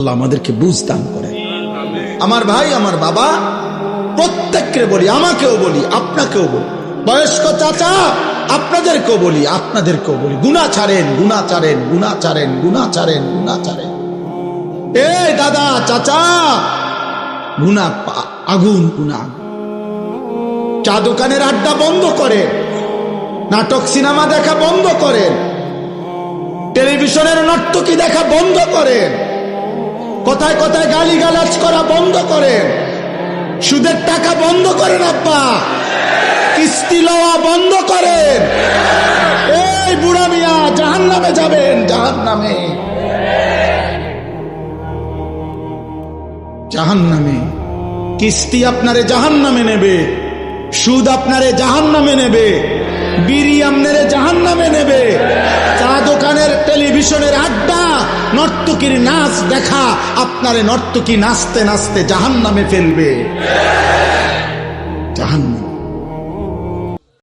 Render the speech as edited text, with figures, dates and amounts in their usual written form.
আল্লাহ আমাদেরকে বুঝ দান করে। আমার ভাই, আমার বাবা, প্রত্যেককে বলি, আমাকেও বলি, আপনাকেও বলি, বয়স্ক চাচা আপনাদেরকেও বলি, আপনাদেরকেও বলি, গুনাহ ছাড়েন, গুনাহ ছাড়েন, গুনাহ ছাড়েন, গুনাহ ছাড়েন, গুনাহ ছাড়েন। এই দাদা, চাচা, গুনাহ আগুন, গুনাহ। চা দোকানের আড্ডা বন্ধ করেন, নাটক সিনেমা দেখা বন্ধ করেন, টেলিভিশনের নর্তকী দেখা বন্ধ করেন, কথায় কথায় গালিগালাজ করা বন্ধ করেন, সুদের টাকা বন্ধ করেন, আব্বা কিস্তি লওয়া বন্ধ করেন। এই বুড়া মিয়া জাহান্নামে যাবেন, জাহান্নামে, জাহান্নামে। কিস্তি আপনারে জাহান্নামে নেবে, সুদ আপনারে জাহান্নামে নেবে, বিড়ি আপনারে জাহান্নামে নেবে, চা দোকানের টেলিভিশনের আড্ডা, নর্তকীর নাচ দেখা আপনারে নর্তকী নাচতে নাচতে জাহান্নামে ফেলবে, জাহান্নামে।